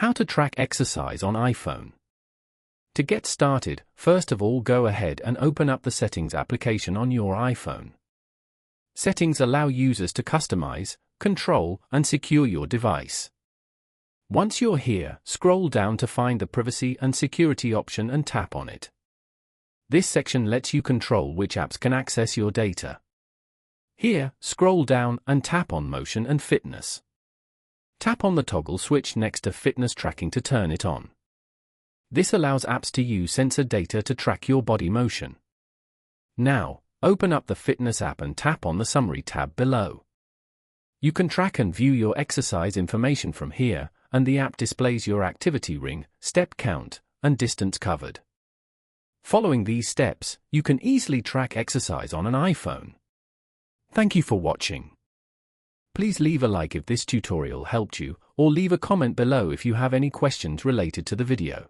How to track exercise on iPhone. To get started, first of all go ahead and open up the Settings application on your iPhone. Settings allow users to customize, control, and secure your device. Once you're here, scroll down to find the Privacy and Security option and tap on it. This section lets you control which apps can access your data. Here, scroll down and tap on Motion and Fitness. Tap on the toggle switch next to Fitness Tracking to turn it on. This allows apps to use sensor data to track your body motion. Now, open up the Fitness app and tap on the Summary tab below. You can track and view your exercise information from here, and the app displays your activity ring, step count, and distance covered. Following these steps, you can easily track exercise on an iPhone. Thank you for watching. Please leave a like if this tutorial helped you, or leave a comment below if you have any questions related to the video.